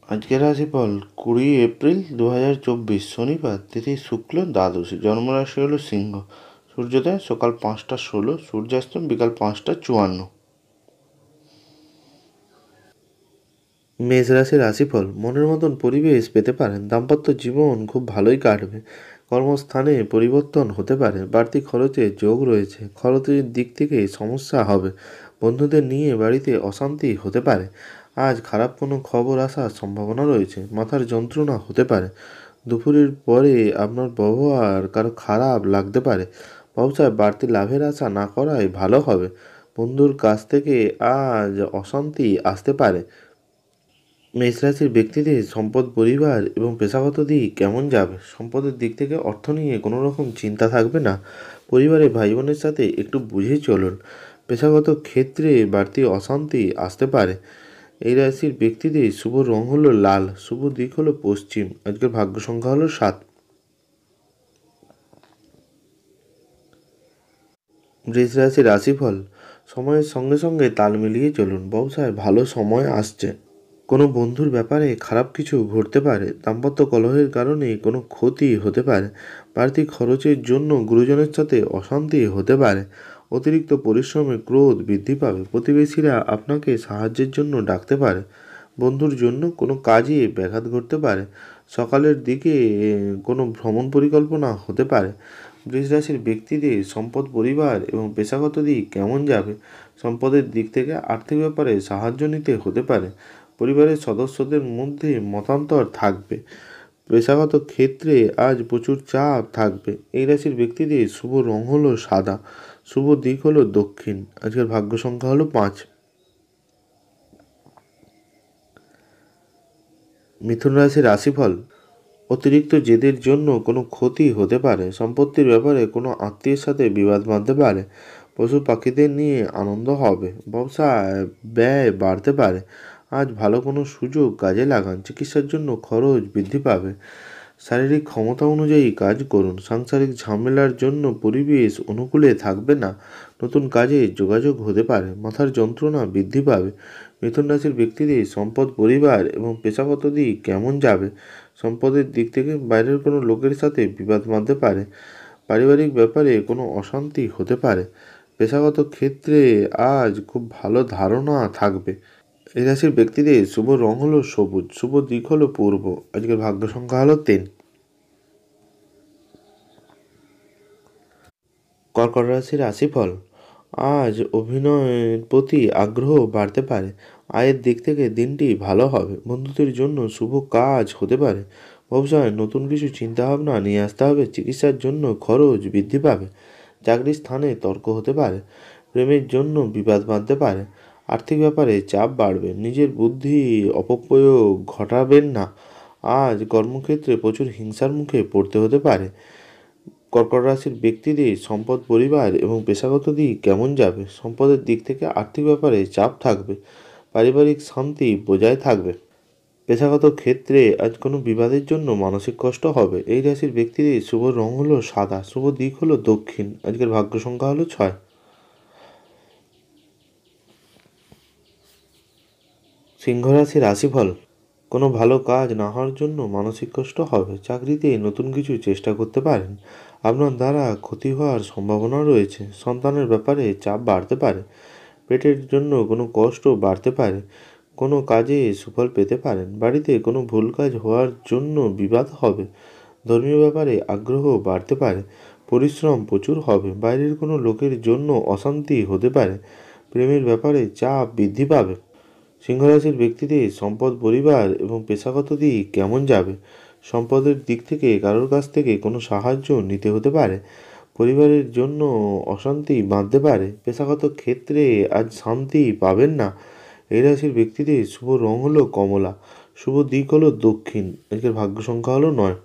আজকের রাশিফল 20 এপ্রিল 2024, শনিবার, তিথি শুক্ল, দ্বাদশী, জন্মরাশি হলো সিংহ। সূর্যোদয় সকাল 5টা 16, সূর্যাস্ত বিকাল 5টা 54। মেষ রাশির রাশিফল, মনের মতন পরিবেশ পেতে পারেন। দাম্পত্য জীবন খুব ভালোই কাটবে। কর্মস্থানে পরিবর্তন হতে পারে। বাড়তি খরচের যোগ রয়েছে। খরচের দিক থেকে সমস্যা হবে। বন্ধুদের নিয়ে বাড়িতে অশান্তি হতে পারে। আজ খারাপ কোনো খবর আসার সম্ভাবনা রয়েছে। মাথার যন্ত্রণা হতে পারে। দুপুরের পরে আপনার ব্যবহার কারো খারাপ লাগতে পারে। ব্যবসায় বাড়তি লাভের আশা না করাই ভালো হবে। বন্ধুর কাছ থেকে আজ অশান্তি আসতে পারে। মেষ রাশির ব্যক্তিদের সম্পদ, পরিবার এবং পেশাগত দিক কেমন যাবে? সম্পদের দিক থেকে অর্থ নিয়ে কোনো রকম চিন্তা থাকবে না। পরিবারের ভাই বোনের সাথে একটু বুঝে চলুন। পেশাগত ক্ষেত্রে বাড়তি অশান্তি আসতে পারে। এই রাশির ব্যক্তিদের শুভ রং হলো লাল, শুভ দিক হলো পশ্চিম। আজকের ভাগ্য সংখ্যা হলো 7। বৃষ রাশির রাশিফল, সময়ের সঙ্গে সঙ্গে তাল মিলিয়ে চলুন। ব্যবসায় ভালো সময় আসছে। কোনো বন্ধুর ব্যাপারে খারাপ কিছু ঘটতে পারে। দাম্পত্য কলহের কারণে কোনো ক্ষতি হতে পারে। বাড়তি খরচের জন্য গুরুজনের সাথে অশান্তি হতে পারে। অতিরিক্ত পরিশ্রমে ক্রোধ বৃদ্ধি পাবে। প্রতিবেশীরা আপনাকে সাহায্যের জন্য ডাকতে পারে। বন্ধুর জন্য কোনো কাজে ব্যাঘাত ঘটতে পারে। সকালের দিকে কোনো ভ্রমণ পরিকল্পনা হতে পারে। বৃষ রাশির ব্যক্তিদের সম্পদ, পরিবার এবং পেশাগত দিক কেমন যাবে? সম্পদের দিক থেকে আর্থিক ব্যাপারে সাহায্য নিতে হতে পারে। পরিবারের সদস্যদের মধ্যে মতান্তর থাকবে। পেশাগত ক্ষেত্রে আজ প্রচুর চাপ থাকবে। এই রাশির ব্যক্তিদের শুভ রং হলো সাদা, শুভ দিক হলো দক্ষিণ। আজকের ভাগ্য সংখ্যা হলো 5। মিথুন রাশির রাশিফল, অতিরিক্ত জেদের জন্য কোনো ক্ষতি হতে পারে। সম্পত্তির ব্যাপারে কোনো আত্মীয়ের সাথে বিবাদ বাঁধতে পারে। পশু পাখিদের নিয়ে আনন্দ হবে। ব্যবসায় ব্যয় বাড়তে পারে। আজ ভালো কোনো সুযোগ কাজে লাগান। চিকিৎসার জন্য খরচ বৃদ্ধি পাবে। শারীরিক ক্ষমতা অনুযায়ী কাজ করুন। সাংসারিক ঝামেলার জন্য পরিবেশ অনুকূলে থাকবে না। নতুন কাজে যোগাযোগ হতে পারে। মাথার যন্ত্রণা বৃদ্ধি পাবে। মিথুন রাশির ব্যক্তিদের সম্পদ, পরিবার এবং পেশাগত দিক কেমন যাবে? সম্পদের দিক থেকে বাইরের কোনো লোকের সাথে বিবাদ বাঁধতে পারে। পারিবারিক ব্যাপারে কোনো অশান্তি হতে পারে। পেশাগত ক্ষেত্রে আজ খুব ভালো ধারণা থাকবে। এই রাশির ব্যক্তিদের শুভ রং হলো সবুজ, শুভ দিক হলো পূর্ব। আজকের ভাগ্য সংখ্যা হলো 3। কর্কট রাশির রাশিফল, আজ অভিনয়ের প্রতি আগ্রহ বাড়তে পারে। আয়ের দিক থেকে দিনটি ভালো হবে। বন্ধুদের জন্য শুভ কাজ হতে পারে। ব্যবসায় নতুন কিছু চিন্তাভাবনা নিয়ে আসতে হবে। চিকিৎসার জন্য খরচ বৃদ্ধি পাবে। চাকরির স্থানে তর্ক হতে পারে। প্রেমের জন্য বিবাদ বাঁধতে পারে। আর্থিক ব্যাপারে চাপ বাড়বে। নিজের বুদ্ধি অপপ্রয়োগ ঘটাবেন না। আজ কর্মক্ষেত্রে প্রচুর হিংসার মুখে পড়তে হতে পারে। কর্কট রাশির ব্যক্তিদের সম্পদ, পরিবার এবং পেশাগত দিক কেমন যাবে? সম্পদের দিক থেকে আর্থিক ব্যাপারে চাপ থাকবে। পারিবারিক শান্তি বজায় থাকবে। পেশাগত ক্ষেত্রে আজ কোনো বিবাদের জন্য মানসিক কষ্ট হবে। এই রাশির ব্যক্তিদের শুভ রং হলো সাদা, শুভ দিক হলো দক্ষিণ। আজকের ভাগ্য সংখ্যা হলো 6। সিংহ রাশির রাশিফল, কোনো ভালো কাজ না হওয়ার জন্য মানসিক কষ্ট হবে। চাকরিতে নতুন কিছু চেষ্টা করতে পারেন। আপনার দ্বারা ক্ষতি হওয়ার সম্ভাবনা রয়েছে। সন্তানের ব্যাপারে চাপ বাড়তে পারে। পেটের জন্য কোনো কষ্ট বাড়তে পারে। কোনো কাজে সুফল পেতে পারেন। বাড়িতে কোনো ভুল কাজ হওয়ার জন্য বিবাদ হবে। ধর্মীয় ব্যাপারে আগ্রহ বাড়তে পারে। পরিশ্রম প্রচুর হবে। বাইরের কোনো লোকের জন্য অশান্তি হতে পারে। প্রেমের ব্যাপারে চাপ বৃদ্ধি পাবে। সিংহরাশির ব্যক্তিদের সম্পদ, পরিবার এবং পেশাগত দিক কেমন যাবে? সম্পদের দিক থেকে কারোর কাছ থেকে কোনো সাহায্য নিতে হতে পারে। পরিবারের জন্য অশান্তি বাঁধতে পারে। পেশাগত ক্ষেত্রে আজ শান্তি পাবেন না। এই রাশির ব্যক্তিদের শুভ রং হলো কমলা, শুভ দিক হলো দক্ষিণ। আজকের ভাগ্য সংখ্যা হলো 9।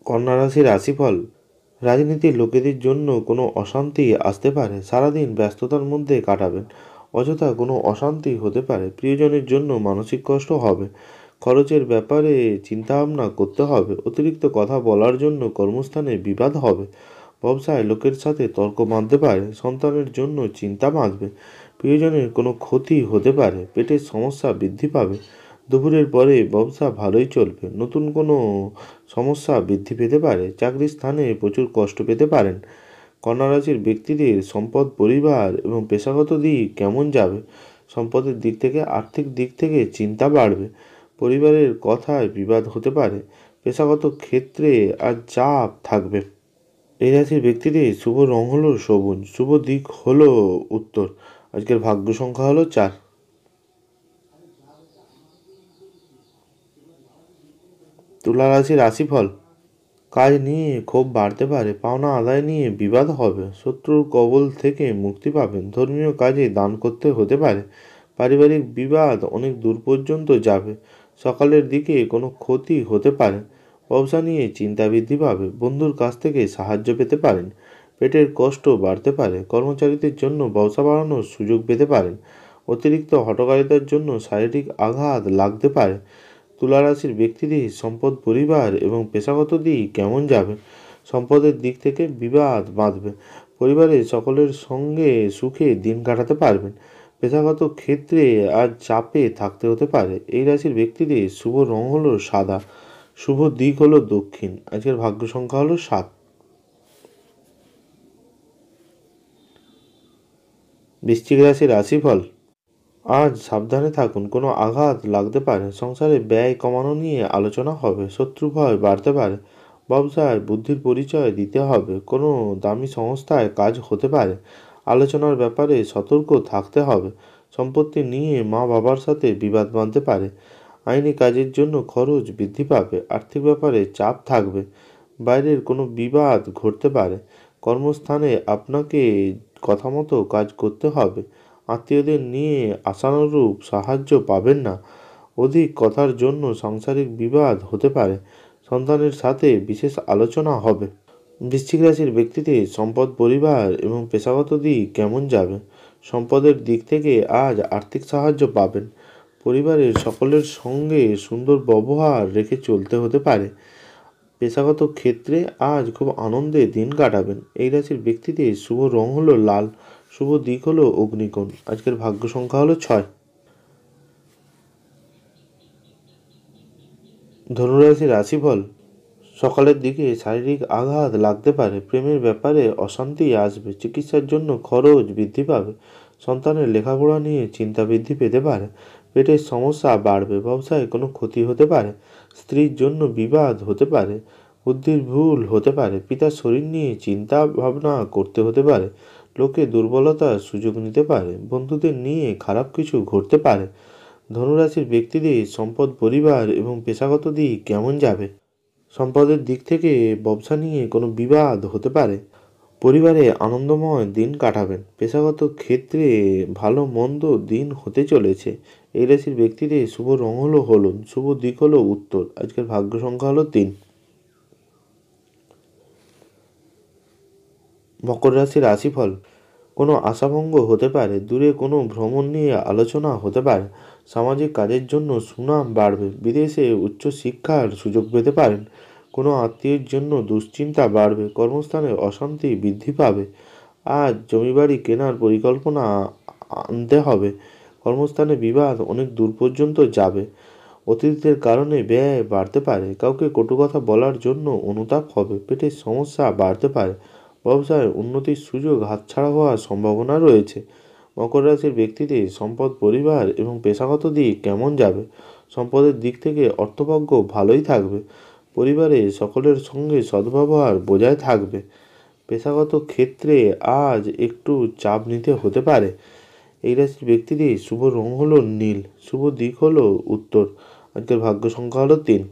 কন্যা রাশির রাশিফল, রাজনীতির লোকেদের জন্য কোনো অশান্তি আসতে পারে। সারাদিন ব্যস্ততার মধ্যে কাটাবেন। অযথা কোনো অশান্তি হতে পারে। প্রিয়জনের জন্য মানসিক কষ্ট হবে। খরচের ব্যাপারে চিন্তাভাবনা করতে হবে। অতিরিক্ত কথা বলার জন্য কর্মস্থানে বিবাদ হবে। ব্যবসায় লোকের সাথে তর্ক বাঁধতে পারে। সন্তানের জন্য চিন্তা বাঁধবে। প্রিয়জনের কোনো ক্ষতি হতে পারে, পেটের সমস্যা বৃদ্ধি পাবে। দুপুরের পরে ব্যবসা ভালোই চলবে, নতুন কোনো সমস্যা বৃদ্ধি পেতে পারে, চাকরির স্থানে প্রচুর কষ্ট পেতে পারেন। কন্যা রাশির ব্যক্তিদের সম্পদ, পরিবার এবং পেশাগত দিক কেমন যাবে? সম্পদের দিক থেকে, আর্থিক দিক থেকে চিন্তা বাড়বে, পরিবারের কথায় বিবাদ হতে পারে, পেশাগত ক্ষেত্রে আর চাপ থাকবে। এই রাশির ব্যক্তিদের শুভ রং হলো সবুজ, শুভ দিক হলো উত্তর। আজকের ভাগ্য সংখ্যা হলো 4। তুলা রাশির রাশিফল। কাজ নিয়ে ক্ষোভ বাড়তে পারে, পাওনা আদায় নিয়ে বিবাদ হবে, শত্রুর কবল থেকে মুক্তি পাবেন, ধর্মীয় কাজে দান করতে হতে পারে, পারিবারিক বিবাদ অনেক দূর পর্যন্ত যাবে, সকালের দিকে কোনো ক্ষতি হতে পারে, ব্যবসা নিয়ে চিন্তা বৃদ্ধি পাবে, বন্ধুর কাছ থেকে সাহায্য পেতে পারেন, পেটের কষ্ট বাড়তে পারে, কর্মচারীদের জন্য ব্যবসা বাড়ানোর সুযোগ পেতে পারেন, অতিরিক্ত হঠকারিতার জন্য শারীরিক আঘাত লাগতে পারে। তুলা রাশির ব্যক্তিদের সম্পদ, পরিবার এবং পেশাগত দিক কেমন যাবে? সম্পদের দিক থেকে বিবাদ বাঁধবে, পরিবারের সকলের সঙ্গে সুখে দিন কাটাতে পারবেন, পেশাগত ক্ষেত্রে আর চাপে থাকতে হতে পারে। এই রাশির ব্যক্তিদের শুভ রং হলো সাদা, শুভ দিক হলো দক্ষিণ। আজকের ভাগ্য সংখ্যা হলো 7। বৃশ্চিক রাশির রাশিফল। আজ সাবধানে থাকুন, কোনো আঘাত লাগতে পারে, সংসারে ব্যয় কমানো নিয়ে আলোচনা হবে, শত্রু ভয় বাড়তে পারে, ব্যবসায় বুদ্ধির পরিচয় দিতে হবে, কোনো দামি সংস্থায় কাজ হতে পারে, আলোচনার ব্যাপারে সতর্ক থাকতে হবে, সম্পত্তি নিয়ে মা বাবার সাথে বিবাদ বাঁধতে পারে, আইনি কাজের জন্য খরচ বৃদ্ধি পাবে, আর্থিক ব্যাপারে চাপ থাকবে, বাইরের কোনো বিবাদ ঘটতে পারে, কর্মস্থানে আপনাকে কথা মতো কাজ করতে হবে, আত্মীয়দের নিয়ে আশানুরূপ সাহায্য পাবেন না, অধিক কথার জন্য সাংসারিক বিবাদ হতে পারে, সন্তানের সাথে বিশেষ আলোচনা হবে। বৃশ্চিক রাশির ব্যক্তিদের সম্পদ, পরিবার এবং পেশাগত দিক কেমন যাবে? সম্পদের দিক থেকে আজ আর্থিক সাহায্য পাবেন, পরিবারের সকলের সঙ্গে সুন্দর ব্যবহার রেখে চলতে হতে পারে, পেশাগত ক্ষেত্রে আজ খুব আনন্দে দিন কাটাবেন। এই রাশির ব্যক্তিদের শুভ রং হলো লাল, শুভ দিক হলো অগ্নিকোণ। আজকের ভাগ্য সংখ্যা হলো 6। ধনুরাশির রাশিফল। সকালের দিকে শারীরিক আঘাত লাগতে পারে, প্রেমের ব্যাপারে অশান্তি আসবে, চিকিৎসার জন্য খরচ বৃদ্ধি পাবে, সন্তানের লেখাপড়া নিয়ে চিন্তা বৃদ্ধি পেতে পারে, পেটের সমস্যা বাড়বে, ব্যবসায় কোনো ক্ষতি হতে পারে, স্ত্রীর জন্য বিবাদ হতে পারে, বুদ্ধির ভুল হতে পারে, পিতার শরীর নিয়ে চিন্তা ভাবনা করতে হতে পারে, লোকে দুর্বলতার সুযোগ নিতে পারে, বন্ধুদের নিয়ে খারাপ কিছু ঘটতে পারে। ধনুরাশির ব্যক্তিদের সম্পদ, পরিবার এবং পেশাগত দিক কেমন যাবে? সম্পদের দিক থেকে ব্যবসা নিয়ে কোনো বিবাদ হতে পারে, পরিবারে আনন্দময় দিন কাটাবেন, পেশাগত ক্ষেত্রে ভালো মন্দ দিন হতে চলেছে। এই রাশির ব্যক্তিদের শুভ রং হলো হলুদ, শুভ দিক হলো উত্তর। আজকের ভাগ্য সংখ্যা হলো 3। মকর রাশির রাশিফল। কোনো আশাভঙ্গ হতে পারে, দূরে কোনো ভ্রমণ নিয়ে আলোচনা হতে পারে, সামাজিক কাজের জন্য সুনাম বাড়বে, বিদেশে উচ্চ শিক্ষার সুযোগ পেতে পারেন, কোনো আত্মীয়ের জন্য দুশ্চিন্তা বাড়বে, কর্মস্থানে অশান্তি বৃদ্ধি পাবে, আজ জমিবাড়ি কেনার পরিকল্পনা আনতে হবে, কর্মস্থানে বিবাদ অনেক দূর পর্যন্ত যাবে, অতিথিদের কারণে ব্যয় বাড়তে পারে, কাউকে কটু কথা বলার জন্য অনুতাপ হবে, পেটের সমস্যা বাড়তে পারে, ব্যবসায় উন্নতির সুযোগ হাতছাড়া হওয়ার সম্ভাবনা রয়েছে। মকর রাশির ব্যক্তিদের সম্পদ, পরিবার এবং পেশাগত দিক কেমন যাবে? সম্পদের দিক থেকে অর্থভাগ্য ভালোই থাকবে, পরিবারে সকলের সঙ্গে সদ্ব্যবহার বজায় থাকবে, পেশাগত ক্ষেত্রে আজ একটু চাপ নিতে হতে পারে। এই রাশির ব্যক্তিদের শুভ রং হলো নীল, শুভ দিক হলো উত্তর। আজকের ভাগ্য সংখ্যা হলো 3।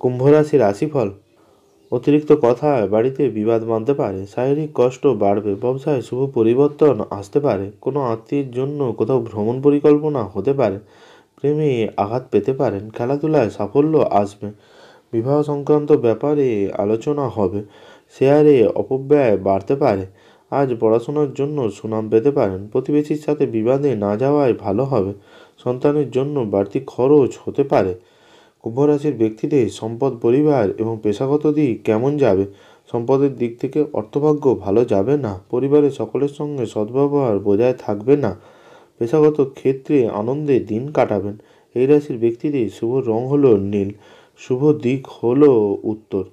কুম্ভ রাশির রাশিফল। অতিরিক্ত কথায় বাড়িতে বিবাদ বাঁধতে পারে, শারীরিক কষ্ট বাড়বে, ব্যবসায় শুভ পরিবর্তন আসতে পারে, কোনো আত্মীয়ের জন্য কোথাও ভ্রমণ পরিকল্পনা হতে পারে, প্রেমে আঘাত পেতে পারেন, খেলাধুলায় সাফল্য আসবে, বিবাহ সংক্রান্ত ব্যাপারে আলোচনা হবে, শেয়ারে অপব্যয় বাড়তে পারে, আজ পড়াশোনার জন্য সুনাম পেতে পারেন, প্রতিবেশীর সাথে বিবাদে না যাওয়াই ভালো হবে, সন্তানের জন্য বাড়তি খরচ হতে পারে। কুম্ভ রাশির ব্যক্তিদের সম্পদ, পরিবার এবং পেশাগত দিক কেমন যাবে? সম্পদের দিক থেকে অর্থভাগ্য ভালো যাবে না। পরিবারের সকলের সঙ্গে সদ্ব্যবহার বজায় থাকবে না। পেশাগত ক্ষেত্রে আনন্দে দিন কাটাবেন। এই রাশির ব্যক্তিদের শুভ রং হলো নীল, শুভ দিক হলো উত্তর।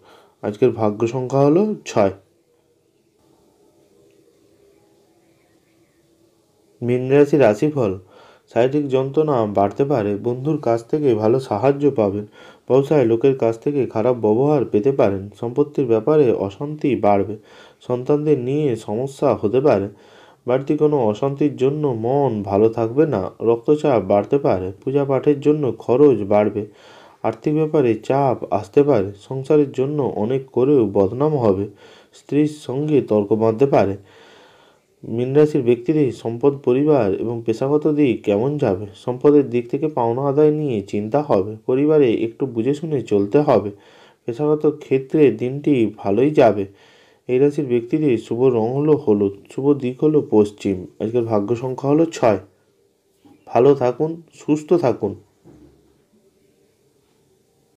আজকের ভাগ্য সংখ্যা হলো 6। মীন রাশির রাশিফল। শারীরিক যন্ত্রণা বাড়তে পারে, বন্ধুর কাছ থেকে ভালো সাহায্য পাবেন। ব্যবসায় লোকের কাছ থেকে খারাপ ব্যবহার পেতে পারেন। সম্পত্তির ব্যাপারে অশান্তি বাড়বে। সন্তানদের নিয়ে সমস্যা হতে পারে। বাড়তি কোনো অশান্তির জন্য মন ভালো থাকবে না। রক্তচাপ বাড়তে পারে। পূজা পাঠের জন্য খরচ বাড়বে। আর্থিক ব্যাপারে চাপ আসতে পারে। সংসারের জন্য অনেক করেও বদনাম হবে। স্ত্রীর সঙ্গে তর্ক বাঁধতে পারে। মীন রাশির ব্যক্তিদের সম্পদ, পরিবার এবং পেশাগত দিক কেমন যাবে? সম্পদের দিক থেকে পাওনা আদায় নিয়ে চিন্তা হবে। পরিবারে একটু বুঝে শুনে চলতে হবে। পেশাগত ক্ষেত্রে দিনটি ভালোই যাবে। এই রাশির ব্যক্তিদের শুভ রং হলো হলুদ, শুভ দিক হলো পশ্চিম। আজকের ভাগ্য সংখ্যা হলো 6। ভালো থাকুন, সুস্থ থাকুন।